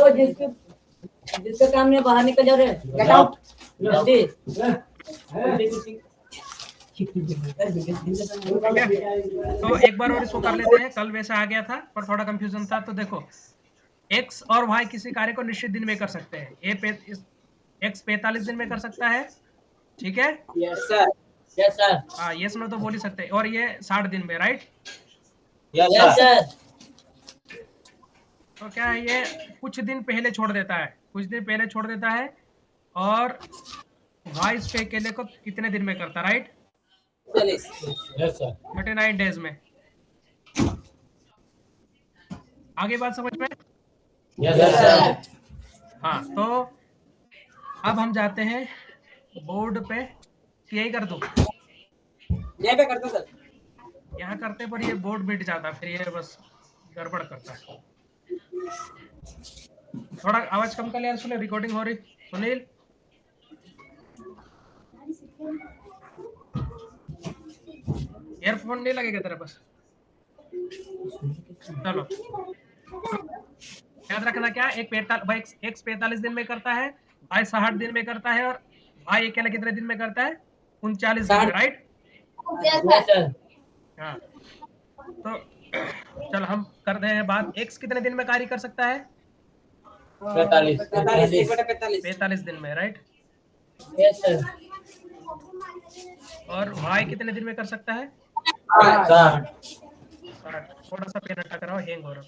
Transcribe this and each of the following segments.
तो जिसका काम नहीं बाहर निकल जा रहे गेट आउट जल्दी। तो एक बार और इसको कर लेते हैं, कल वैसा आ गया था पर थोड़ा कंफ्यूजन था। तो देखो x और y किसी कार्य को निश्चित दिन में कर सकते हैं। x 45 दिन में कर सकता है, ठीक है। Yes sir. हाँ यस नो तो बोल ही सकते हैं। और ये 60 दिन में, राइट। Yes sir. तो क्या है, ये कुछ दिन पहले छोड़ देता है, कुछ दिन पहले छोड़ देता है। और y इसको अकेले को कितने दिन में करता, राइट। 39 डेज में। आगे बात समझ में। Yes sir. हाँ तो अब हम जाते हैं बोर्ड पे। यही कर दो, यहीं पे करते सर। यहाँ करते पर ये बोर्ड मिट जाता, फिर ये बस गड़बड़ करता है। थोड़ा आवाज कम कर यार, सुने रिकॉर्डिंग हो रही। सुनील ईयरफोन नहीं लगेगा तेरे पास। चलो याद रखना क्या, एक 45 दिन में करता है, भाई 60 दिन में करता है, और भाई अकेला कितने दिन में करता है, 39 दिन में, राइट। Yes sir. हाँ तो चल हम करते हैं बात, x कितने दिन में कार्य कर सकता है, 45 दिन में, राइट। Yes sir. और y कितने दिन में कर सकता है, 60। थोड़ा सा पेन हटा कराओ, हैंग हो रहा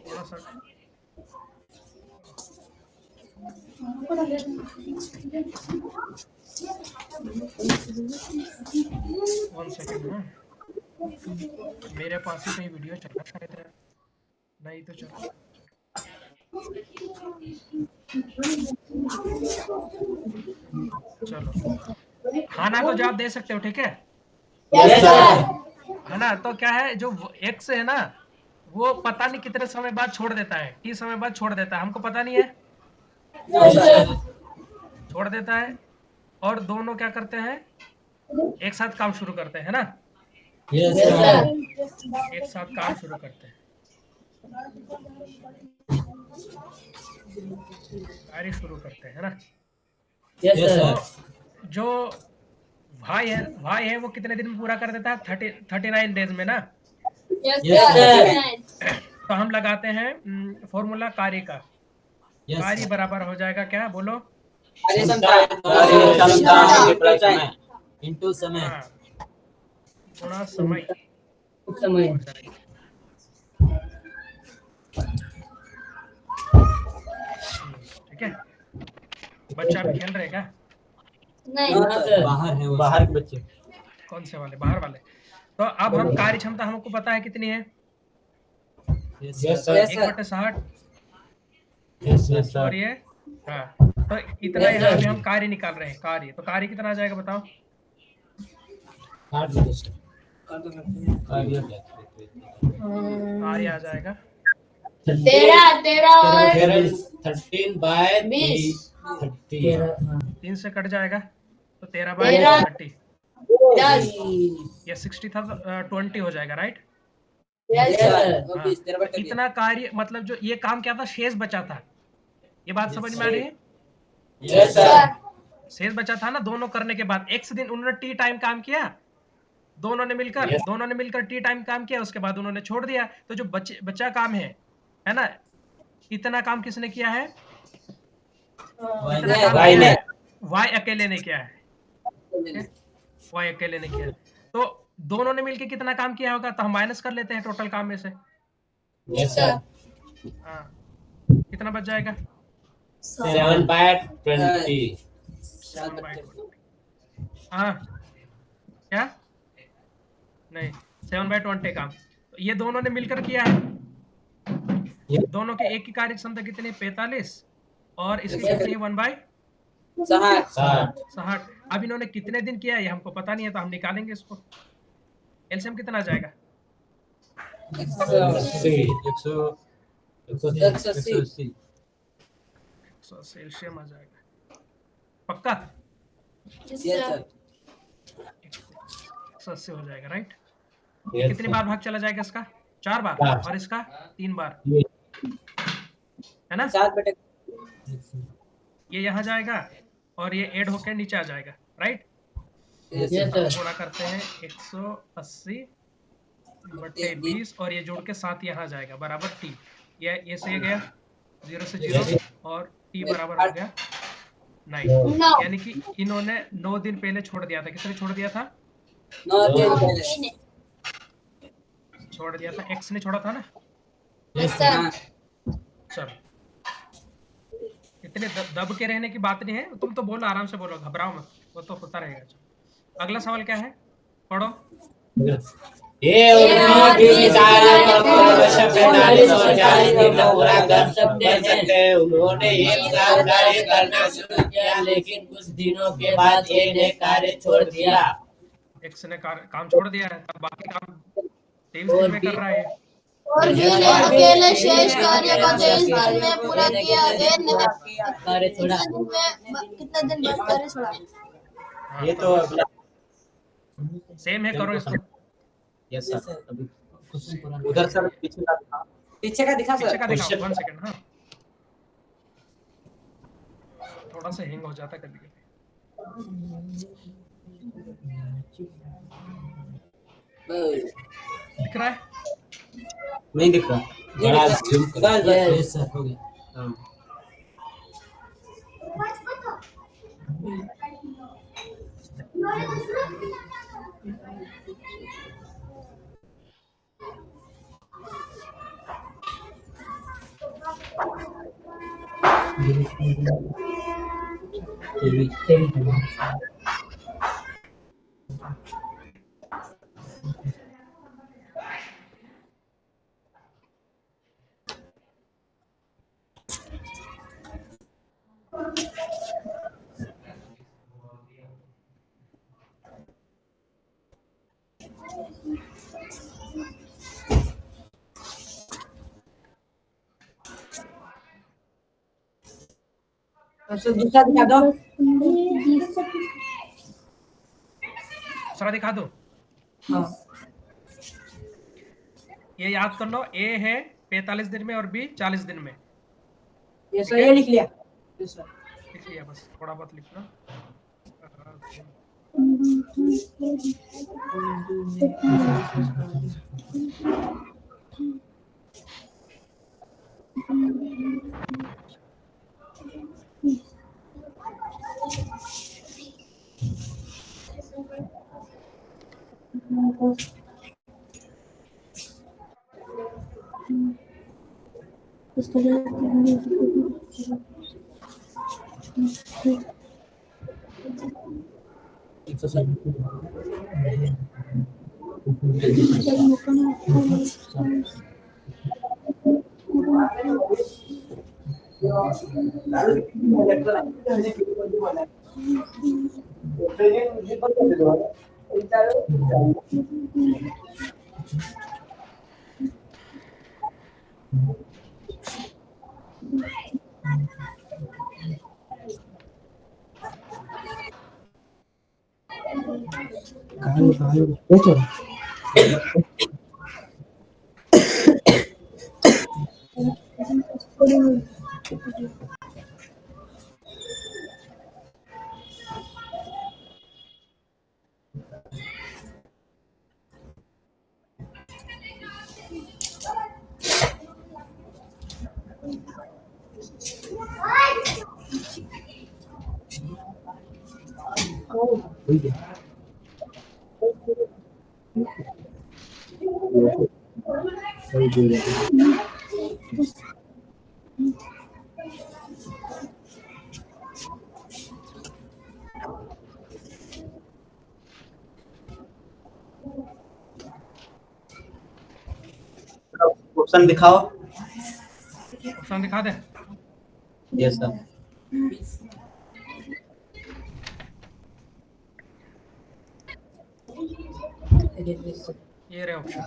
थोड़ा सा। वन सेकेंड ना, मेरे पास ही कहीं वीडियो चला शायद है, नहीं तो चलो। चलो खाना को जवाब दे सकते हो, ठीक है। Yes sir. है ना। तो क्या है, जो x है ना, वो पता नहीं कितने समय बाद छोड़ देता है, t समय बाद छोड़ देता है, हमको पता नहीं है, छोड़ देता है। और दोनों क्या करते हैं, एक साथ काम शुरू करते हैं, है ना। Yes sir. एक साथ काम शुरू करते हैं, कार्य शुरू करते हैं, है ना। Yes sir. तो जो भाई है वो कितने दिन में पूरा कर देता है, 39 डेज में ना। Yes sir. तो हम लगाते हैं फॉर्मूला कार्य का। कार्य बराबर हो जाएगा क्या, बोलो। इनटू समय हाँ, गुणा समय समय। हो जाएगा। ठीक है। बच्चा अभी खेल रहे क्या, नहीं सर, बाहर के बच्चे। कौन से वाले, बाहर वाले। तो अब हम कार्य क्षमता हमको पता है कितनी है, यस सर। 1/60। यस और सर। ये हाँ, तो इतना Yes, यहाँ sir. पे हम कार्य निकाल रहे हैं। कार्य तो कार्य कितना आ जाएगा बताओ, कार्य आ जाएगा 13 3 से कट जाएगा तो 13/30, ये 60 था, 20 हो जाएगा, राइट। इतना कार्य मतलब जो ये काम क्या था, शेष बचा था, ये बात समझ में आ रही है। Yes sir. शेष बचा था ना, दोनों करने के बाद x दिन उन्होंने टी टाइम काम किया, दोनों ने मिलकर टी टाइम काम किया, उसके बाद उन्होंने छोड़ दिया। तो जो बचा काम है ना, इतना काम किसने किया है, इतना काम किया है y अकेले ने किया है, y अकेले ने किया। तो दोनों ने मिलकर कितना काम किया होगा, तो हम माइनस कर लेते हैं टोटल काम में से। Yes sir. हाँ कितना बच जाएगा, 7/20। 7/20। हाँ क्या, नहीं 7/20 काम। तो ये दोनों ने मिलकर किया है, दोनों के एक की कार्य क्षमता कितनी है, 45, और इसकी कितनी है 1/60। अब इन्होंने कितने दिन किया है ये हमको पता नहीं है, तो हम निकालेंगे इसको। एलसीएम कितना आ जाएगा, 180। एलसीएम आ जाएगा पक्का, 180 हो जाएगा, राइट। कितनी बार भाग चला जाएगा इसका, 4 बार, और इसका 3 बार। है ना? 7 बटे ये यहाँ जाएगा और ये ऐड होकर नीचे आ जाएगा, राइट? गुणा करते हैं 180 बटे 20 और ये जोड़ के 7 यहाँ जाएगा बराबर t। ये से गया 0 से 0 और t बराबर हो गया 9। यानी कि इन्होंने 9 दिन पहले छोड़ दिया था। किसने छोड़ दिया था? 9 दिन पहले छोड़ दिया था, x ने छोड़ा था ना? हाँ। चलो, इतने दब के रहने की बात नहीं है, तुम तो बोलो, आराम से बोलो, घबराओ मत, वो तो होता रहेगा। चलो अगला सवाल क्या है, पढ़ो। ये और भी विचार पर वर्ष 45 और 40 दिन पूरा कर सकते हैं। उन्होंने एक साल कार्य करना शुरू किया, लेकिन कुछ दिनों के बाद ए ने कार्य छोड़ दिया। एक्स ने काम छोड़ दिया है, तब बाकी काम 23 दिन में कर रहा है। और बी ने अकेले शेष कार्य को 23 दिन में पूरा किया। ए ने कार्य छोड़ा। कितने दिन बाद कार्य छोड़ा? ये तो सेम है, करो इसको। Yes sir. उधर सर पीछे का दिखा, पीछे का दिखा पीछे सर। का दिखाओ, 1 सेकंड। हाँ, थोड़ा सा हैंग हो जाता कभी कभी। दिख रहा है? नहीं दिख रहा। बड़ा जूम कर। यस सर, हो गया। हाँ। सर दूसरा दिखा दो। दूसरा दिखा दो। हाँ। ये याद कर लो, ए है 45 दिन में और बी 40 दिन में। ये सर, ये लिख लिया। Yes sir. लिख लिया, बस थोड़ा बहुत लिखना। ऑप्शन दिखाओ। ऑप्शन दिखा दे। Yes sir. ये रहे ऑप्शन।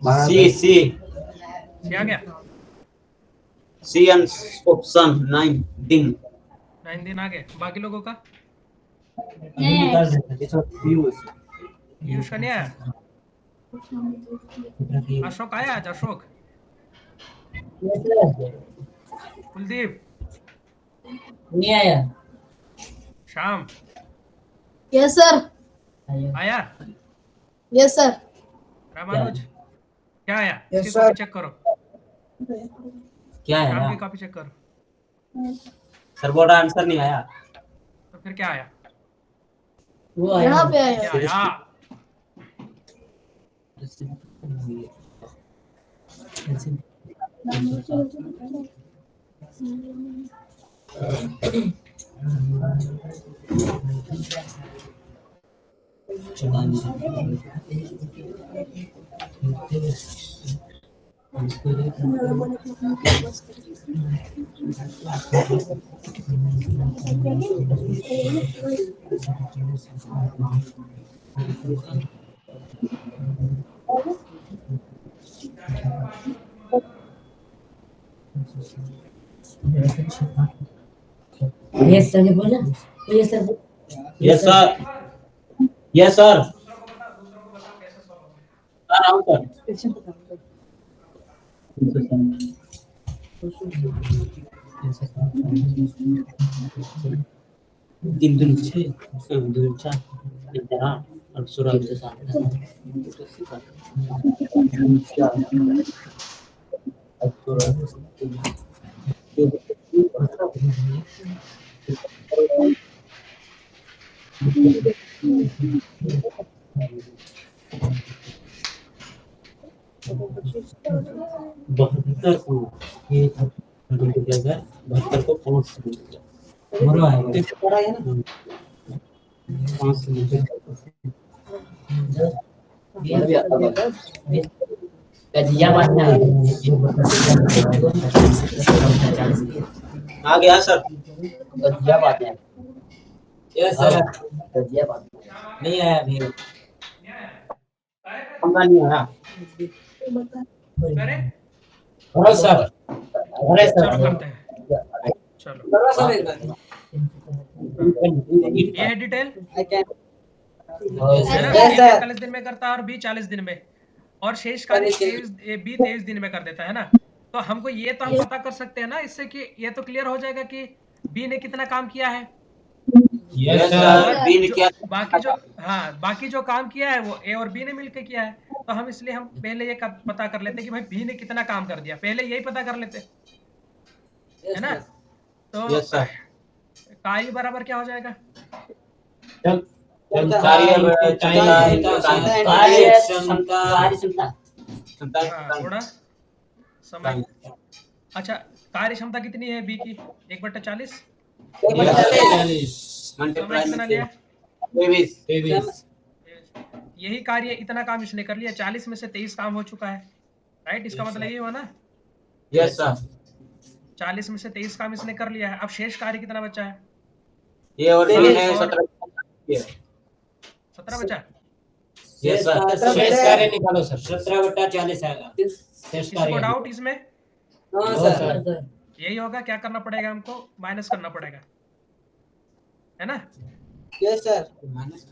सी सी सी आ गया। सी ऑप्शन 9 दिन। 9 दिन आ गए। बाकी लोगों का? पीयूष का नहीं आया? अशोक आया आज? Ashok Yes, sir. कुलदीप, नहीं आया। Shyam Yes, sir. आया? Yes, sir. रामानुज क्या आया? Yes, इसकी sir. कॉपी चेक करो। क्या श्याम आया? की कॉपी चेक करो। सर बोर्ड आंसर नहीं आया। तो फिर क्या आया? वो आया। यहाँ पे क्या आया। आया? Yes, sir ने बोला। तो yes, sir। Yes sir, yes sir. Sir आओ सर। तीन दिन छः दो चार इधर और सूरज बहत्तर को ये बहत्तर को 5 है ना 5 कजिया बांधना है। आ गया सर। कजिया बांधना है। Yes sir. कजिया बांधना नहीं आया अभी। हमका नहीं आया। अरे अरे सर, अरे चलो सर। करते हैं। चलो ये है डिटेल है ना? Yes, A sir. 41 दिन में करता है और B 40 दिन में, और शेष कार्य B 23 दिन में कर देता है ना। तो हमको ये तो हम पता कर सकते हैं ना इससे कि ये तो क्लियर हो जाएगा कि B ने कितना काम किया है। Yes sir. बी ने क्या? बाकी जो काम किया है वो A और B ने मिलकर किया है। तो हम इसलिए हम पहले ये पता कर लेते हैं कि भाई B ने कितना काम कर दिया, पहले यही पता कर लेते है ना। तो यस सर। कार्य बराबर क्या हो जाएगा? थोड़ा समय। अच्छा, कार्य क्षमता कितनी है B की? 1/40। समय कितना लिया? 23। यही कार्य इतना काम इसने कर लिया, 40 में से 23 काम हो चुका है, राइट? इसका मतलब ये हुआ ना, यस सर। 40 में से 23 काम इसने कर लिया है। अब शेष कार्य कितना बचा है? ये और हाँ, बी है और 17 बचा। Yes sir. शेष कार्य निकालो सर। 17/40 आएगा। शेष किसी कार्य को डाउट इसमें? हाँ सर। यही होगा, क्या करना पड़ेगा हमको? माइनस करना पड़ेगा, है ना। Yes, sir.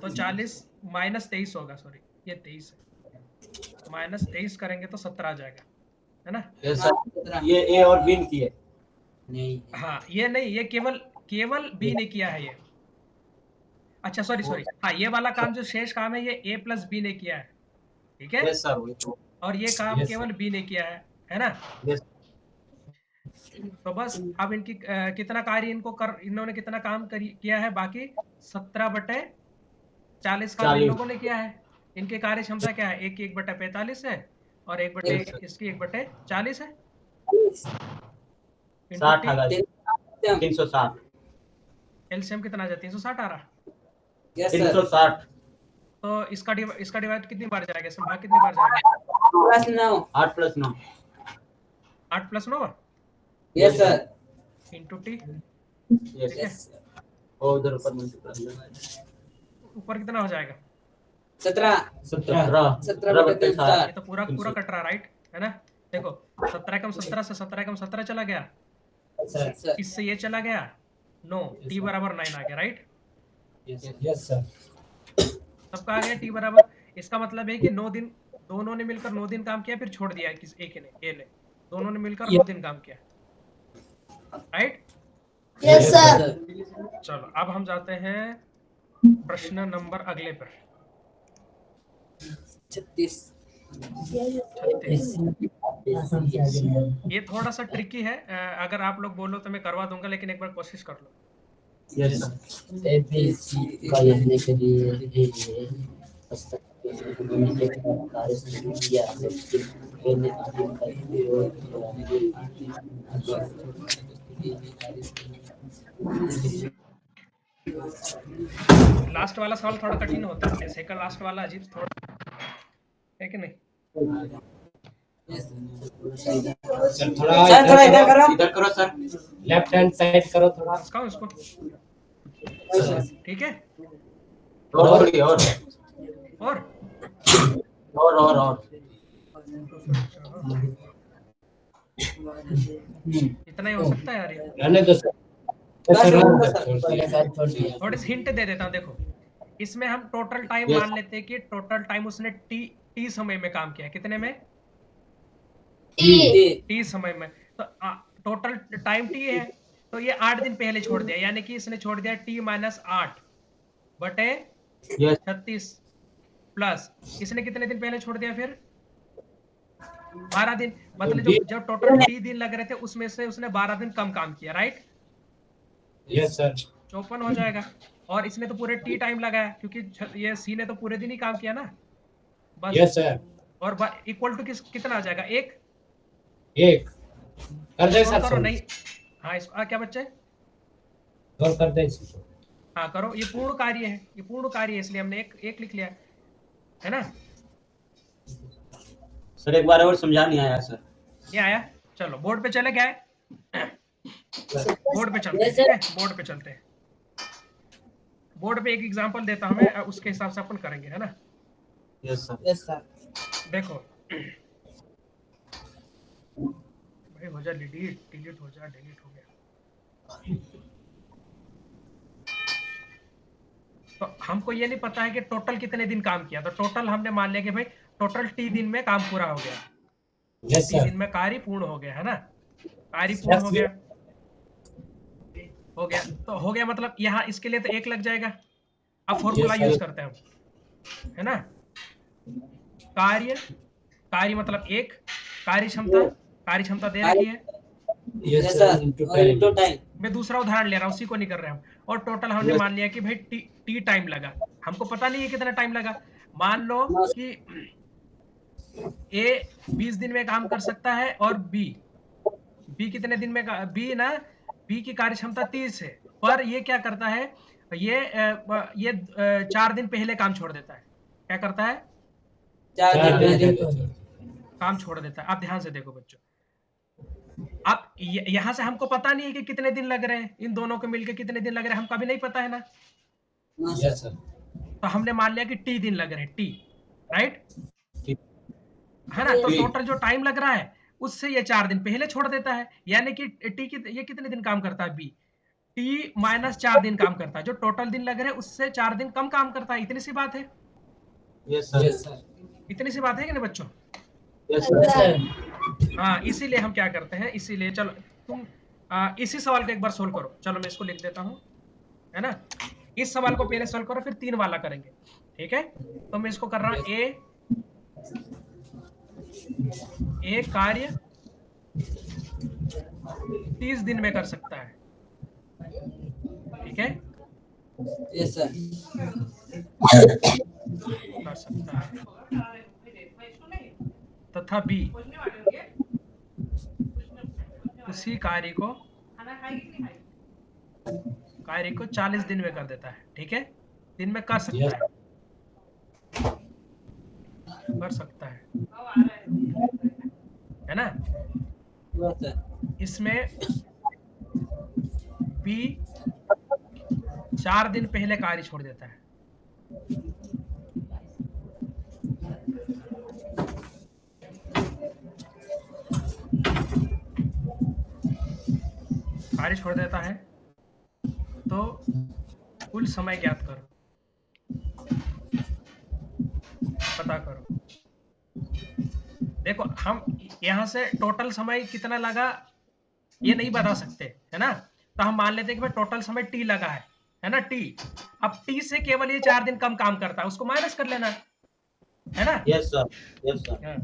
तो 40 माइनस 23 होगा, सॉरी ये 23 है, माइनस 23 करेंगे तो 17 आ जाएगा, है ना। Yes sir. ये ए और बी की है। नहीं, हाँ ये नहीं, ये केवल बी ने किया है ये। अच्छा सॉरी, हाँ ये वाला काम जो शेष काम है ये ए प्लस बी ने किया है, ठीक है। Yes sir. और ये काम केवल बी ने किया है ना। यस। तो बस अब इनकी कितना कार्य इन्होंने कितना काम किया है? बाकी 17/40 काम इन लोगों ने किया है। इनकी कार्य क्षमता क्या है? एक 1/45 है और इसकी 1/40 है। 360। एलसीएम कितना आ जाए? 360 आ रहा। Yes, sir. 360। तो इसका डिवाइड कितनी बार जाएगा? इसमें भाग कितनी बार जाएगा? +9. 8 + 9। 8 + 9 Yes, sir. Into T. Yes. और उधर ऊपर मल्टीप्लाई ऊपर कितना हो जाएगा? 17. 17। ये तो पूरा कट रहा, राइट, है ना। देखो 17 कम 17 से 17 कम 17 चला गया, Sir. इससे ये चला गया 9, टी बराबर 9 आ गया, राइट। Yes sir. सबका आ गया टी बराबर। इसका मतलब है कि 9 दिन दोनों ने मिलकर 9 दिन काम किया, फिर छोड़ दिया किस एक ने, ए ने, दोनों ने मिलकर 2 दिन काम किया, राइट? Yes sir. चलो अब हम जाते हैं प्रश्न नंबर अगले पर। 36। 36। ये थोड़ा सा ट्रिकी है, अगर आप लोग बोलो तो मैं करवा दूंगा, लेकिन एक बार कोशिश कर लो। यस ABC का लिखने के लिए पुस्तक के कार्य शुरू किया है। मैंने आदिम का उपयोग लास्ट वाला सवाल थोड़ा कठिन होता है, ऐसे का लास्ट वाला अजीब थोड़ा है कि नहीं? सर थोड़ा थोड़ा इधर करो सर, लेफ्ट हैंड साइड करो थोड़ा उसको ठीक है। और इतना ही हो सकता है यार ये। रहने दो सर। थोड़ी सी हिंट दे देता हूँ, देखो इसमें हम टोटल टाइम मान लेते हैं कि टोटल टाइम उसने टी समय में काम किया। कितने में? टी समय में। तो टोटल टाइम टी है, तो ये 8 दिन पहले छोड़ दिया, यानी कि इसने छोड़ दिया T-8 बटे 36 प्लस इसने कितने दिन पहले छोड़ दिया फिर? 12 दिन। मतलब जो टोटल टी दिन लग रहे थे उसमें से उसने 12 दिन कम काम किया, राइट? Yes sir. 54 हो जाएगा। और इसने तो पूरे टी टाइम लगाया, क्योंकि ये सी ने तो पूरे दिन ही काम किया ना, बस। Yes sir. और इक्वल टू कितना आ जाएगा? 1 कर दे सर। करो नहीं, हाँ इसको क्या बच्चे और कर दे इसको। हाँ करो, ये पूर्ण कार्य है, ये पूर्ण कार्य है, इसलिए हमने एक लिख लिया है ना। सर एक बार और समझा नहीं आया सर। ये आया? चलो बोर्ड पे चले गए, बोर्ड पे चलते हैं, ठीक है? बोर्ड पे चलते हैं। बोर्ड पे एक एग्जांपल देता हूं मैं, उसके हिसाब से अपन करेंगे, है ना? Yes sir. देखो भाई, हो जा डिलीट हो जा, डिलीट हो गया। तो हमको ये नहीं पता है कि टोटल कितने दिन काम किया, तो टोटल हमने मान लिया कि भाई टोटल टी दिन में काम पूरा हो गया। Yes T sir. दिन में कार्य पूर्ण हो गया, है ना? कार्य पूर्ण हो गया, तो हो गया मतलब यहाँ इसके लिए तो 1 लग जाएगा। अब फॉर्मूला यूज करते हैं हम, है ना? कार्य मतलब 1, कार्य क्षमता दे रखी है। Yes sir. Into time. मैं दूसरा उदाहरण ले रहा हूँ, उसी को नहीं कर रहे हम। और टोटल हमने मान लिया कि भाई टी टाइम लगा, हमको पता नहीं है कितना टाइम लगा। मान लो कि ए 20 दिन में काम कर सकता है और बी कितने दिन में बी की कार्य क्षमता 30 है, पर ये क्या करता है, ये 4 दिन पहले काम छोड़ देता है। क्या करता है? 4 दिन काम छोड़ देता है। आप ध्यान से देखो बच्चों, अब यहां से हमको पता नहीं है कि कितने दिन लग रहे हैं, इन दोनों को मिलकर कितने दिन लग रहे हैं हमको अभी नहीं पता है ना। Yes sir. तो हमने मान लिया कि टी दिन लग रहे हैं, टी, राइट, है ना? तो टोटल जो टाइम लग रहा है उससे ये 4 दिन पहले छोड़ देता है, यानी कि टी ये कितने दिन काम करता है? बी T-4 दिन काम करता है, जो टोटल दिन लग रहे हैं उससे 4 दिन कम काम करता है। इतनी सी बात है। Yes sir. इतनी सी बात है कि नहीं बच्चों? Yes sir. हाँ, इसीलिए हम क्या करते हैं, इसीलिए चलो तुम इसी सवाल को एक बार सोल्व करो। चलो मैं इसको लिख देता हूँ, है ना? इस सवाल को पहले सोल्व करो, फिर 3 वाला करेंगे, ठीक है? तो मैं इसको कर रहा हूँ, ए कार्य 30 दिन में कर सकता है, ठीक है? Yes sir. कर सकता है, तथा बी उसी कार्य को 40 दिन में कर देता है, ठीक है? दिन में कर सकता है ना? इसमें बी 4 दिन पहले कार्य छोड़ देता है, तो कुल समय ज्ञात करो, पता करो। देखो हम यहाँ से टोटल समय कितना लगा ये नहीं बता सकते, है ना, तो हम मान लेते हैं कि भाई टोटल समय टी लगा है ना, टी। अब टी से केवल ये 4 दिन कम काम करता है, उसको माइनस कर लेना, है ना। Yes sir, yes sir. हाँ।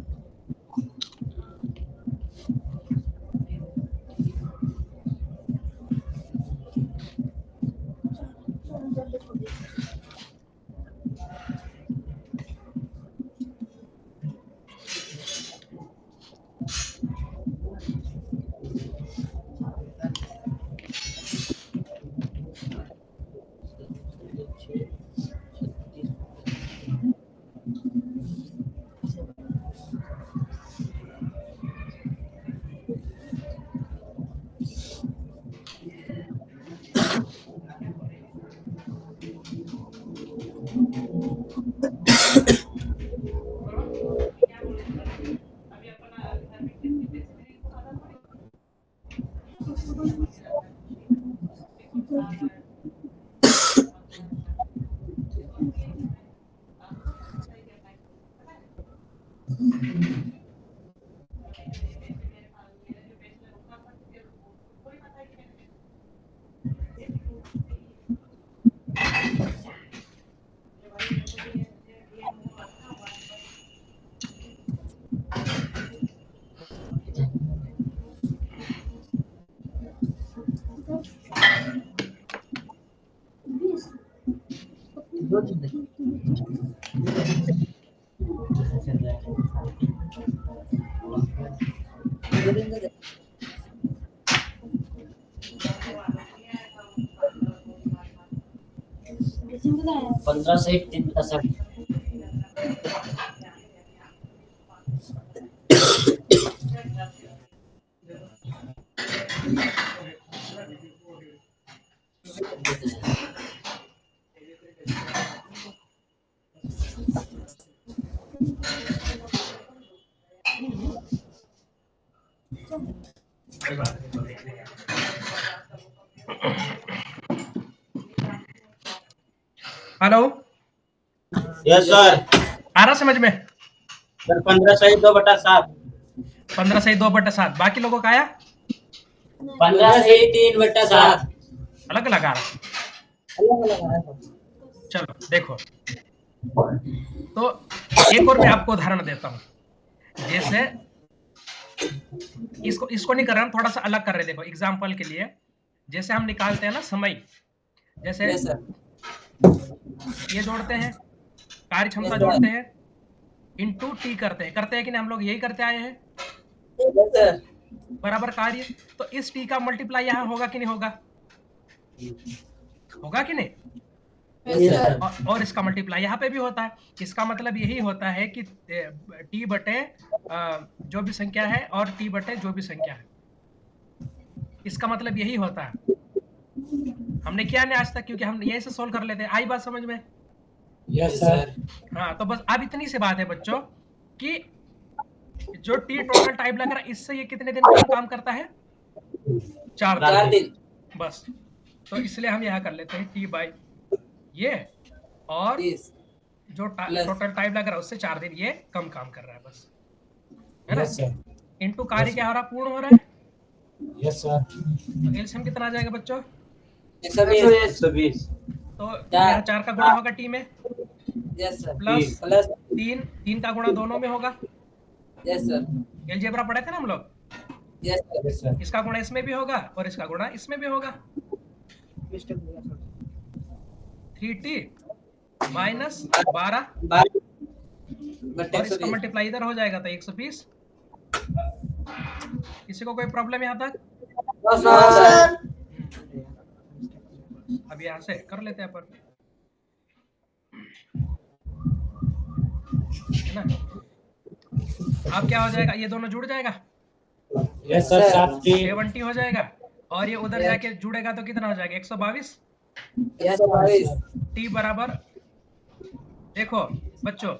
पंद्रह से 3 हेलो, यस सर। आ रहा समझ में? सर 15 सही 2/7। 15 से 2/7, बाकी लोगों का आया? 15 से 3/7 अलग अलग आ रहा। चलो देखो, तो एक और मैं आपको उदाहरण देता हूँ। जैसे इसको नहीं कर रहे, हम थोड़ा सा अलग कर रहे हैं। देखो एग्जाम्पल के लिए, जैसे हम निकालते हैं ना समय, जैसे यस सर। ये जोड़ते हैं, कार्य क्षमता जोड़ते हैं, इनटू टी करते हैं कि नहीं, हम लोग यही करते आए हैं, यस सर। बराबर कार्य। तो इस टी का मल्टीप्लाई यहाँ होगा कि नहीं होगा? होगा कि नहीं? Yes sir. और इसका मल्टीप्लाई यहाँ पे भी होता है। इसका मतलब यही होता है कि टी बटे जो भी संख्या है और टी बटे जो भी संख्या है, इसका मतलब यही होता है। हमने किया नहीं आज तक, क्योंकि हम यही से सोल्व कर लेते हैं। आई बात समझ में? Yes sir. हाँ, तो बस अब इतनी सी बात है बच्चों कि जो टी टोटल टाइम लग रहा है, इससे ये कितने दिन कम काम करता है? 4 दिन। बस, तो इसलिए हम यहाँ कर लेते हैं टी बाई ये, और जो टोटल टाइम लग रहा है उससे 4 दिन ये कम काम कर रहा है, बस, है ना। इनटू कार्य क्या हो रहा है? पूर्ण हो रहा है। Yes sir. तो एलसीएम कितना आ जाएगा बच्चों? 120। तो यहाँ 4 का गुणा होगा टी में, यस सर। प्लस 3 का गुणा दोनों में होगा। Yes sir. अलजेब्रा पढ़े थे ना हम लोग? Yes sir. इसका गुणा इसमें भी होगा और इसका गुणा इसमें भी होगा। 3t माइनस 12 और इसका मल्टीप्लाई इधर हो जाएगा तो 120। किसी को कोई प्रॉब्लम यहाँ तक? अब यहाँ से कर लेते हैं अपन, है ना। अब क्या हो जाएगा? ये दोनों जुड़ जाएगा। Yes sir. 70 हो जाएगा, और ये उधर जाके जुड़ेगा तो कितना हो जाएगा? 122। टी बराबर, देखो बच्चों,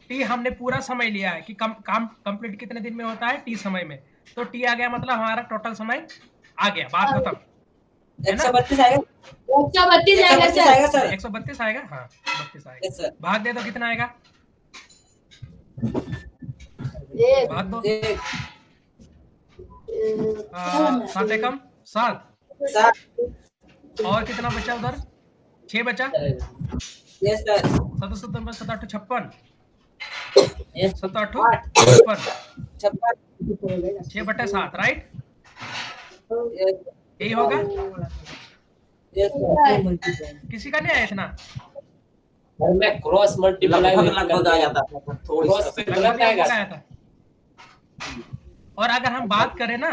टी हमने पूरा समय लिया है कि काम कंप्लीट कितने दिन में होता है? टी समय में। तो टी आ गया, मतलब हमारा टोटल समय आ गया, बात खत्म। 132 आएगा सर। 132 आएगा, हाँ 32 आएगा। भाग दे तो कितना आएगा? एक भाग दो। एक 7 एकम 7 सात और कितना बचा उधर? 6 बचा। Yes sir 7 7 7 8 56 Yes. 7 8 आठ 56 छप्पन 6/7 राइट, यस यही होगा। यस सर किसी का नहीं आया इतना? घर में क्रॉस मल्टीप्लाई लगभग आ जाता था थोड़ी क्रॉस सी पे लगभग गलत आएगा। आया था। और अगर हम बात करें ना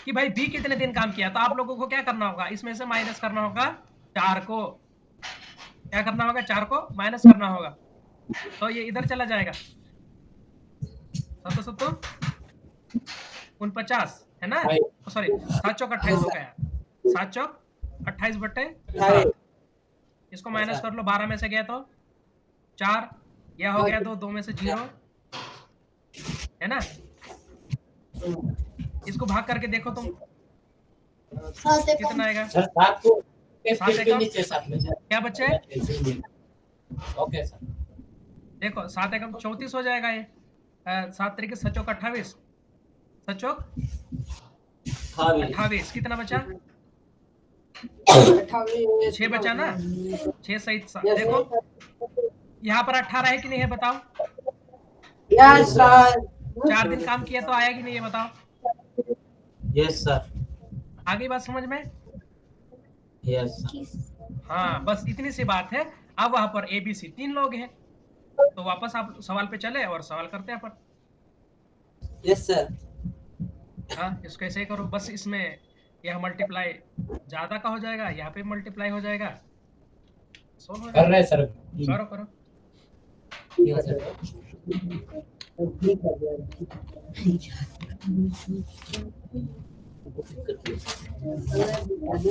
कि भाई बी कितने दिन काम किया, तो आप लोगों को क्या करना होगा, इसमें से माइनस करना होगा 4 को। क्या करना होगा? 4 को माइनस करना होगा, तो ये इधर चला जाएगा। 7 7 49 है ना, सॉरी 7 चौक 28 हो गया। 7 चौक 28/7। इसको माइनस कर लो, 12 में से गया तो 4, यह हो गया 2, 2 में से 0 है ना। इसको भाग करके देखो तुम, सात एकम कितना आएगा? सर 7 को 7 50 एकम नीचे 7 में सर। क्या बच्चे? Okay sir. देखो 7 एकम 34 हो जाएगा ये। 7 तरीके 7 चौक 28, 7 चौक 28, कितना बचा? 6 बचा ना, 6 सहित 7। देखो यहाँ पर 18 है कि नहीं है बताओ? यस सर 4 दिन काम किया तो आया कि नहीं है बताओ? Yes sir. आगे बात समझ में? Yes sir. हाँ बस इतनी सी बात है। अब वहां पर ABC 3 लोग हैं, तो वापस आप सवाल पे चले और सवाल करते हैं अपन। यस सर हाँ इसको ऐसे ही करो, बस इसमें यह मल्टीप्लाई ज्यादा का हो जाएगा, यहाँ पे मल्टीप्लाई हो जाएगा, सोल्व हो कर जाएगा। रहे सर। करो करो।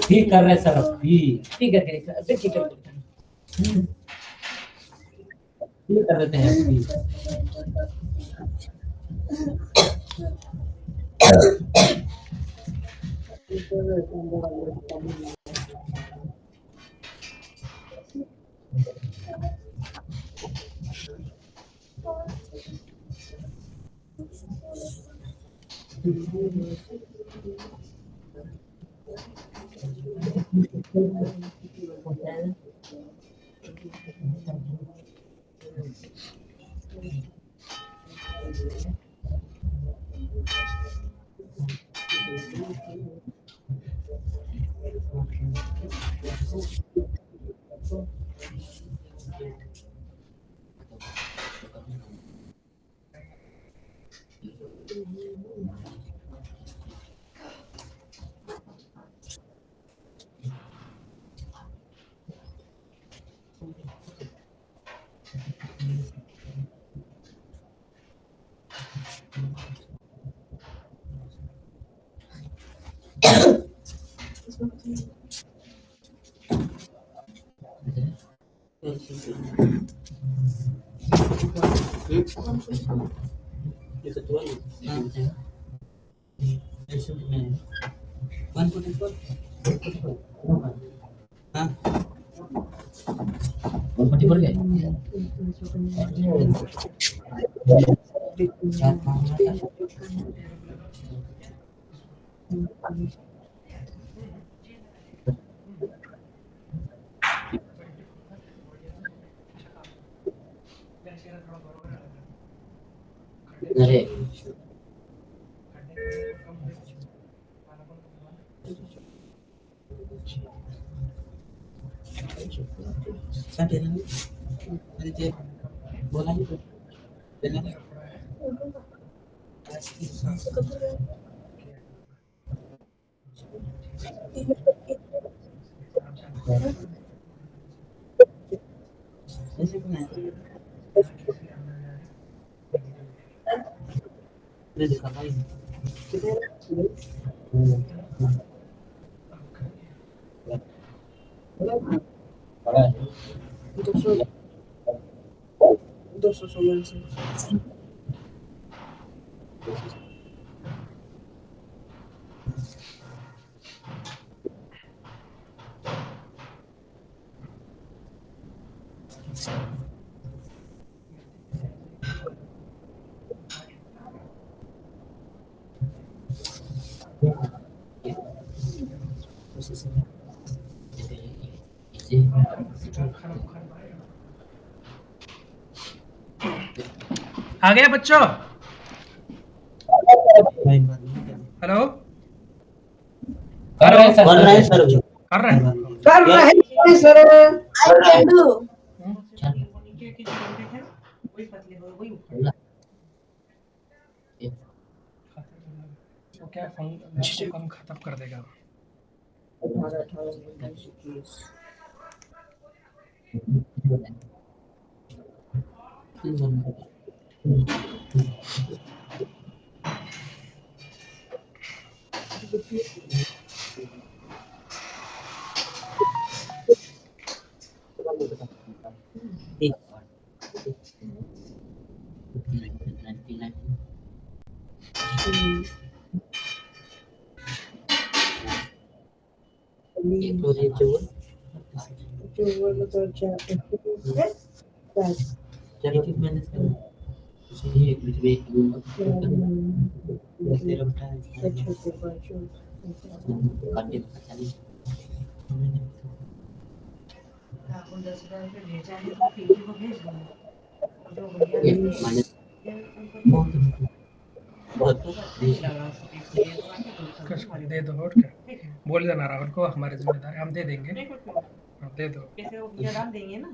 ठीक कर रहे सर। ठीक है ठीक है ठीक है। ठीक कर देते हैं। अरे बोला बड़ा है। 216 2 आ गया बच्चों? हेलो, कर रहे हैं सर, कर रहे हैं? कर रहे हैं सर। I can do. तो क्या को कम खत्म कर देगा। दे दो और क्या बोल देना राहुल को, हमारी जिम्मेदारी हम दे देंगे। दे दो कैसे वो पूजा डाल देंगे ना,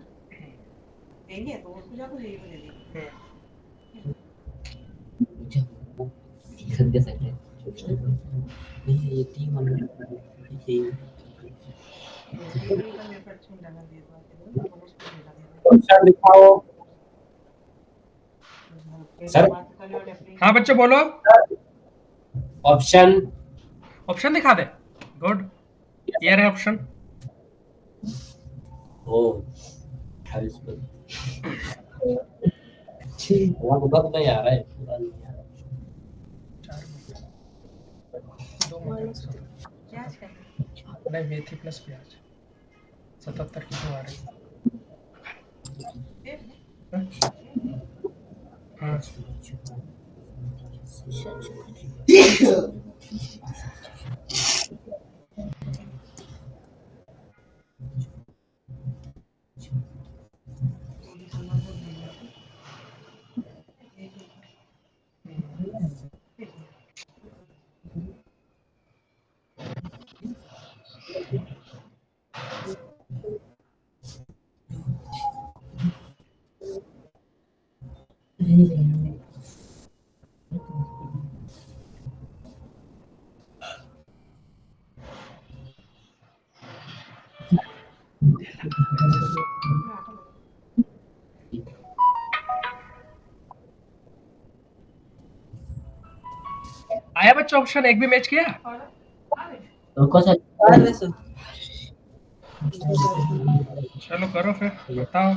देंगे तो उसको जाकर दे देंगे। ऑप्शन दिखाओ सर। हाँ बच्चों बोलो, ऑप्शन ऑप्शन दिखा दे। गुड, ये रहे ऑप्शन। ओ 28 वक्त नहीं आ रहा है पूरा नहीं आ रहा। 2 नहीं, मेथी प्लस प्याज 77 की तो आ रही। हाँ आया बच्चों, ऑप्शन एक भी मैच किया? चलो करो फिर, बताओ।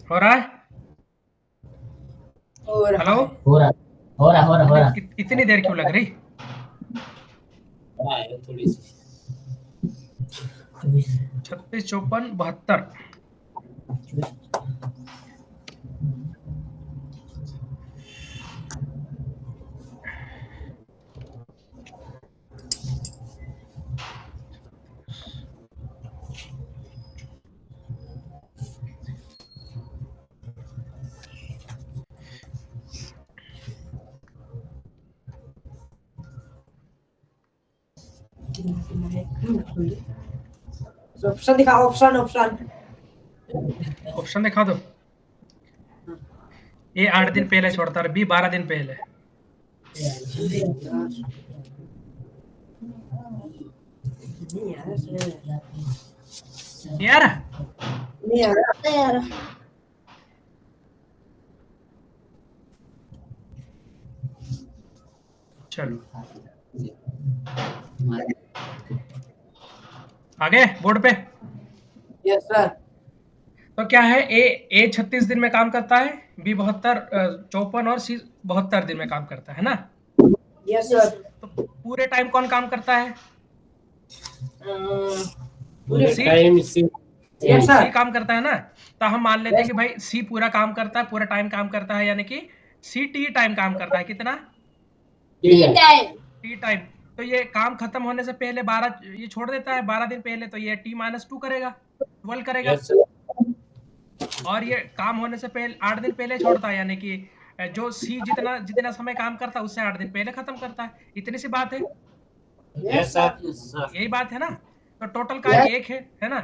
हो रहा है? हेलो, हो रहा हो रहा इतनी देर क्यों लग रही? थोड़ी सी 36, 54, 72। ऑप्शन दिखाओ, ऑप्शन ऑप्शन। ऑप्शन दिखा दो। ए 8 दिन पहले छोड़ता है, बी 12 दिन पहले। यार नहीं आ रहा। यार चलो आगे बोर्ड पे। Yes sir. तो क्या है, ए 36 दिन में काम करता है, बी 72, 54 और सी 72 दिन में काम करता है ना। Yes sir. तो पूरे टाइम कौन काम करता है? पूरे सी? टाइम सी यस सी सर। काम करता है ना। तो हम मान लेते हैं कि भाई सी पूरा काम करता है, पूरा टाइम काम करता है, यानी कि सी टी टाइम काम करता है। कितना? Time T time. तो ये काम खत्म होने से पहले 12 ये छोड़ देता है 12 दिन पहले, तो ये t-2 करेगा, 12 करेगा। यस सर और ये काम होने से पहले 8 दिन पहले छोड़ता है, यानी कि जो सी जितना समय काम करता है उससे 8 दिन पहले खत्म करता है। इतनी सी बात है, यस सर यही बात है ना। तो टोटल कार्य एक है ना।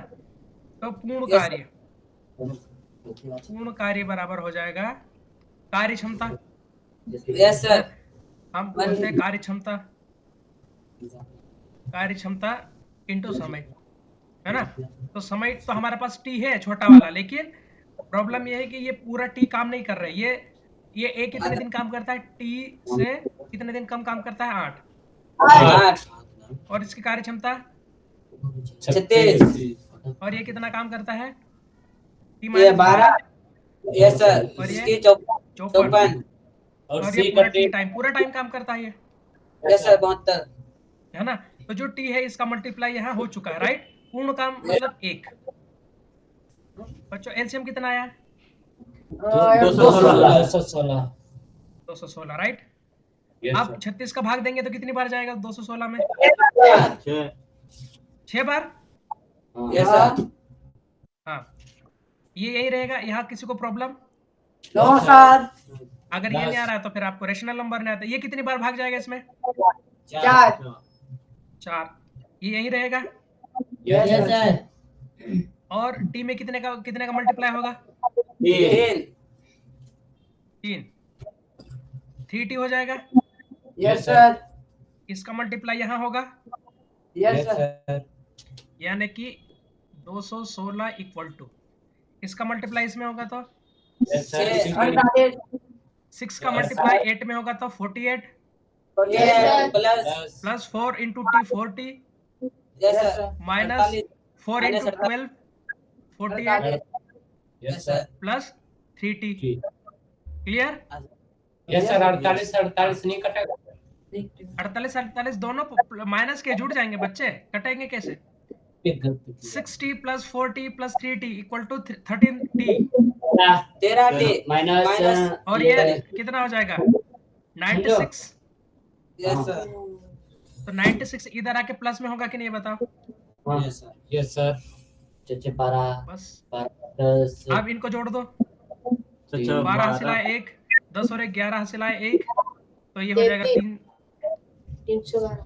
तो पूर्ण कार्य बराबर हो जाएगा कार्य क्षमता। Yes sir. हम बोलते हैं कार्य क्षमता इंटू समय, है ना। तो समय तो हमारे पास टी है छोटा वाला, लेकिन प्रॉब्लम ये है कि ये पूरा टी काम नहीं कर रहा है। ये ए कितने दिन काम करता है? टी से कितने दिन कम काम करता है? 8। 8 और इसकी कार्य क्षमता 36 और ये कितना काम करता है? टी ये माइनस 12। Yes sir. और ये इसकी 54 54। और और ये सी पूरा का टी टाइम पूरा टाइम काम करता है ये, यस सर 72। है ना। तो जो टी है इसका मल्टीप्लाई यहाँ हो चुका है, राइट। पूर्ण काम मतलब 1। बच्चों एलसीएम कितना आया? 216 216, राइट। यस अब 36 का भाग देंगे तो कितनी बार जाएगा 216 में? 6 बार। Yes sir. हाँ, ये यही रहेगा। यहाँ किसी को प्रॉब्लम? No sir. अगर ये नहीं आ रहा है तो फिर आपको रेशनल नंबर नहीं आता। ये कितनी बार भाग जाएगा इसमें? 4। 4। ये यही रहेगा। Yes sir. और टी में कितने का मल्टीप्लाई होगा? 3 3। 3t हो जाएगा। Yes sir. इसका मल्टीप्लाई यहाँ होगा, यस सर। यानी कि 216 इक्वल टू इसका मल्टीप्लाई इसमें होगा तो 6 का मल्टीप्लाई 8 में होगा तो 48 plus 4 into T 40 yes sir. Minus 4 into 12 48 yes sir. Plus 3t। Clear? Yes sir 48 नहीं कटेगा। 48 दोनों माइनस के जुड़ जाएंगे बच्चे, कटेंगे कैसे? 6t plus 4t plus 3t equal to 13t 13t minus और ये कितना हो जाएगा? 96। Yes sir. तो 96 इधर आके प्लस में होगा कि नहीं बताओ? यस सर 12 बस 10 अब इनको जोड़ दो। 12 हासिलाए 1, 10 और 1 11 हासिलाए 1, तो ये हो जाएगा 3। 312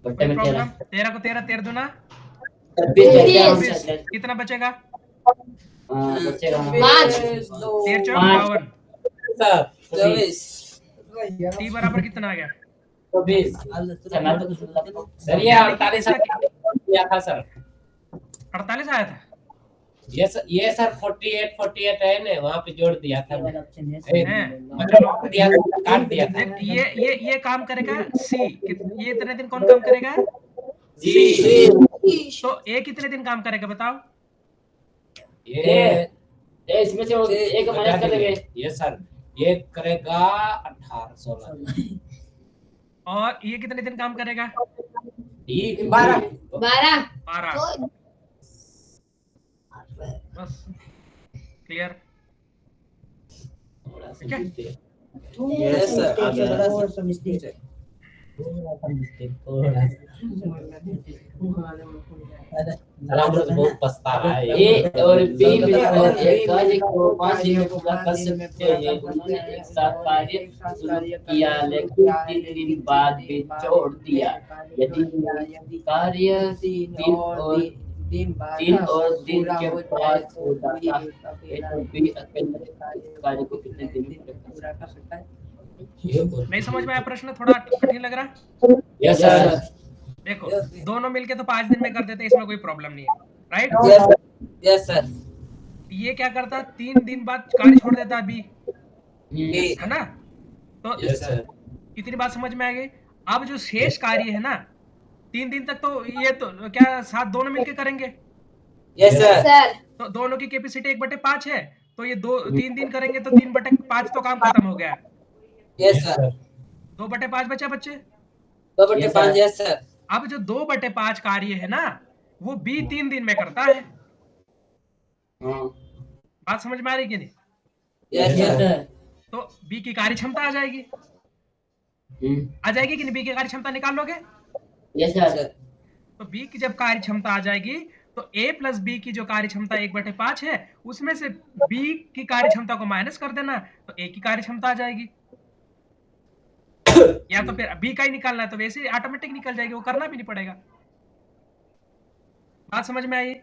बट्टे में 13 13 को 13 13 दूना 26 कितना बचेगा? बचेगा 5 13 चौक 52। सर 24 टी बराबर कितना आ गया? 24 सर ये 48 दिया था सर। 48 आया था। ये सर 48 है ना, वहाँ पे जोड़ दिया था हैं? मतलब दिया था, काट दिया था। देख ये काम करेगा सी। ये इतने दिन कौन काम करेगा? जी तो ए कितने दिन काम करेगा बताओ? ये इसमें से एक माइनस कर देंगे। यस सर, ये करेगा 18 16। और ये कितने दिन काम करेगा? 12 12 12। बस क्लियर? ठीक है। यस सर बहुत पछता रहा है। ए और बी मिलकर एक कार्य को 5 दिन में पूरा कर सकते हैं। उन्होंने एक साथ कार्य शुरू किया लेकिन 3 दिन बाद भी छोड़ दिया। यदि कार्य 3 और दिन के बाद हो जाता है तो बी अकेले कार्य को कितने दिन में पूरा कर सकता है? नहीं समझ में आया प्रश्न? थोड़ा कठिन लग रहा? Yes sir. देखो दोनों मिलके तो 5 दिन में कर देते, इसमें कोई प्रॉब्लम नहीं है, राइट? यस सर ये क्या करता, 3 दिन बाद कार्य छोड़ देता बी, है ना? तो यस सर। इतनी बात समझ में आ गई। अब जो शेष कार्य है ना 3 दिन तक, तो ये तो क्या साथ दोनों मिलके करेंगे? यस सर तो दोनों की कैपेसिटी 1/5 है, तो ये 3 दिन करेंगे तो 3/5 तो काम खत्म हो गया। यस सर 2/5 बचा बच्चे। 2/5 यस सर। अब जो 2/5 कार्य है ना वो बी 3 दिन में करता है। बात समझ में आ रही कि नहीं? यस सर तो बी की कार्य क्षमता आ जाएगी, आ जाएगी कि नहीं? बी की कार्य क्षमता निकाल लोगे? Yes sir. तो बी की जब कार्य क्षमता आ जाएगी तो a प्लस बी की जो कार्य क्षमता 1/5 है उसमें से b की कार्य क्षमता को माइनस कर देना तो a की कार्य क्षमता आ जाएगी। या तो फिर b का ही निकालना है तो वैसे ही ऑटोमेटिक निकल जाएगी, वो करना भी नहीं पड़ेगा। बात समझ में आई?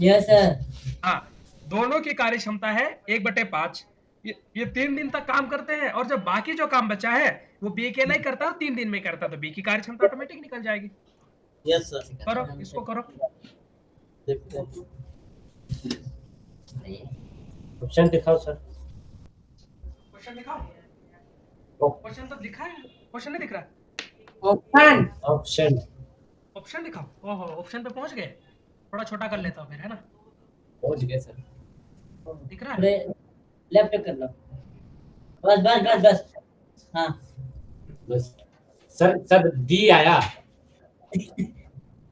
Yes sir. हाँ, दोनों की कार्य क्षमता है 1/5। ये 3 दिन तक काम करते हैं और जब बाकी जो काम बचा है वो बी अकेला ही करता है, 3 दिन में करता, तो बी की कार्य क्षमता ऑटोमेटिक निकल जाएगी। Yes sir. करो इसको, करो। ऑप्शन दिखाओ सर। क्वेश्चन दिखाओ। क्वेश्चन तो दिखा है, क्वेश्चन नहीं दिख रहा। ऑप्शन ऑप्शन दिखाओ। ओहो, ऑप्शन पे पहुंच गए। थोड़ा छोटा कर लेता हूँ फिर, है ना? पहुंच गए सर। दिख रहा है? थोड़े लेफ्ट कर लो। बस बस बस बस। हाँ बस सर डी आया।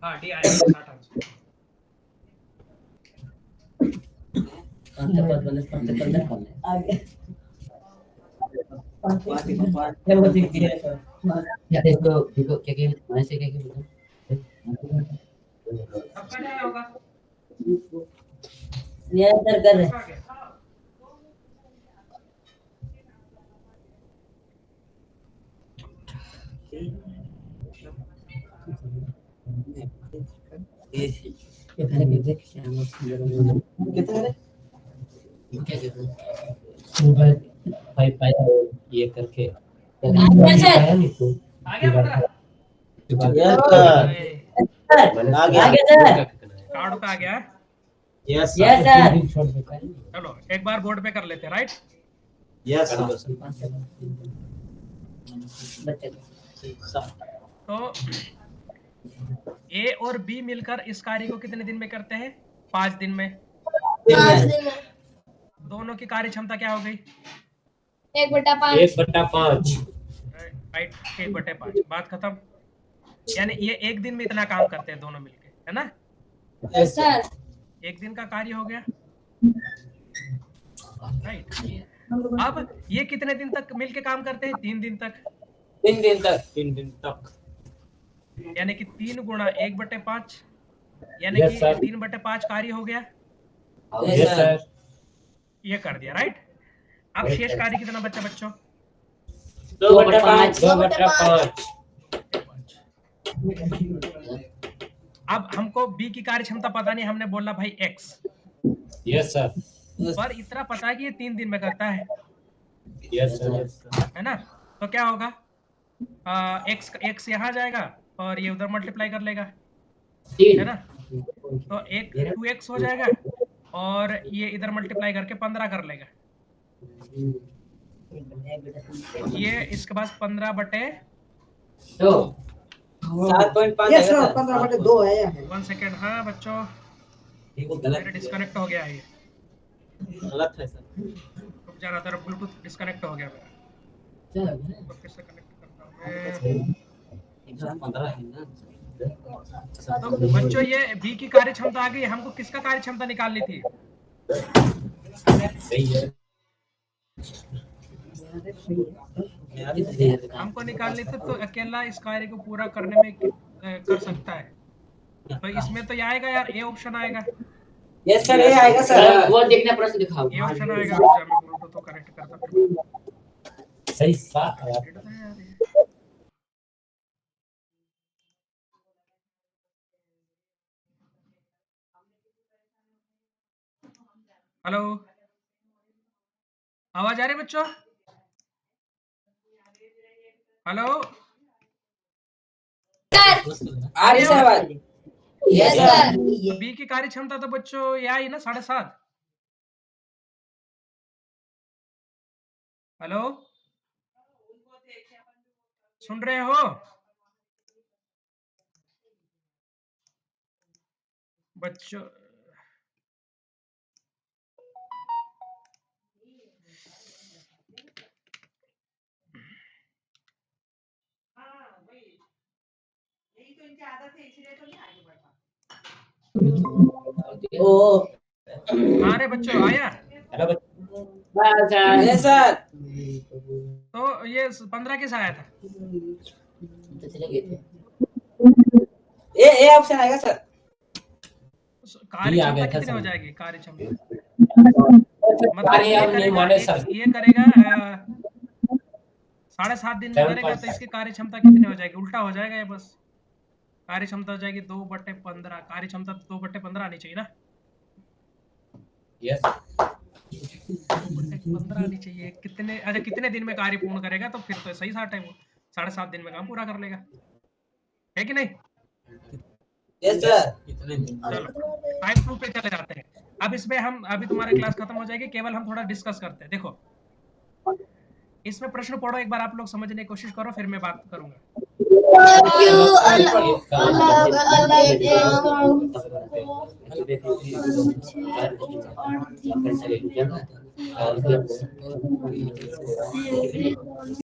हाँ डी आया। Start answer. आगे ये वो दिख दिया सर। या देखो क्या वैसे क्या सबका क्या होगा? ये सर कर रहे। सबका क्या? ये करके आ गया पता? आगे सर। कार्ड का आ गया? Yes yes sir. चलो एक बार बोर्ड पे कर लेते हैं, राइट? यस तो ए और बी मिलकर इस कार्य को कितने दिन में करते हैं? 5 दिन में। 5 दिन में दोनों की कार्य क्षमता क्या हो गई? 1/5 1/5। राइट, 1/5। बात खत्म। यानी ये एक दिन में इतना काम करते हैं दोनों मिलके, है ना? Yes sir. एक दिन का कार्य हो गया, राइट? अब ये कितने दिन तक मिलके काम करते हैं? 3 दिन तक। 3 दिन तक यानी कि 3 गुणा 1/5 यानी Yes, कि sir. 3/5 कार्य हो गया। Yes sir. ये कर दिया, राइट? अब Yes, शेष sir. कार्य कितना बच्चा बच्चों? 2/5 अब हमको बी की कार्य क्षमता पता नहीं, हमने बोला भाई x, यस सर। पर इतना पता है कि ये 3 दिन में करता है, यस सर। है ना? तो क्या होगा? x यहाँ जाएगा और ये उधर मल्टीप्लाई कर लेगा, है ना? तो 2x हो जाएगा और ये इधर मल्टीप्लाई करके 15 कर लेगा। ये इसके पास 15/2। 7.5 यस सर 15/2 है। 1 सेकेंड। हाँ बच्चों, गलत डिस्कनेक्ट हो गया है ये। गलत है सर। रुक जा रहा था, ब्लूटूथ डिस्कनेक्ट हो गया मेरा, तो फिर से कनेक्ट करता हूँ मैं। 115 है ना। तो बच्चों ये बी की कार्य क्षमता आ गई, हमको किसका कार्य क्षमता निकालनी थी? सही है। हमको निकालनी थी, तो अकेला इस कार्य को पूरा करने में कर सकता है, तो इसमें तो ये आएगा यार, ए ऑप्शन आएगा, यस सर, ये आएगा सर। वो देखना प्रश्न दिखाओ। ए ऑप्शन आएगा। रुक जा, मैं ब्लूटूथ तो कनेक्ट करता फिर। सही बात है। हेलो, आवाज आ रही है बच्चों? हेलो, आ रही सर आवाज। Yes sir. बी की कार्य क्षमता तो बच्चों ये आई ना 7.5। हेलो, सुन रहे हो बच्चों? ओ हाँ रे बच्चों, आया? Yes sir. तो ये 15 कैसे आया था? ए ऑप्शन आएगा सर। कार्य आ गया क्षमता था कितनी हो समझ। जाएगी? कार्य क्षमता मतलब अरे अब नहीं माने सर। ये करेगा 7.5 दिन में करेगा, तो इसकी कार्य क्षमता कितनी हो जाएगी? उल्टा हो जाएगा ये, बस कार्य क्षमता हो जाएगी 2/15। कार्य क्षमता 2/15 आनी चाहिए ना, यस 2/15 आनी चाहिए। कितने, अच्छा कितने दिन में कार्य पूर्ण करेगा? तो फिर तो सही 60 है, वो 7.5 दिन में काम पूरा कर लेगा, है कि नहीं? Yes sir. चलो टाइप 2 पे चले जाते हैं। अब इसमें हम, अभी तुम्हारी क्लास खत्म हो जाएगी, केवल हम थोड़ा डिस्कस करते हैं। देखो इसमें प्रश्न पढ़ो एक बार, आप लोग समझने की कोशिश करो, फिर मैं बात करूंगा। क्यों अलग अलग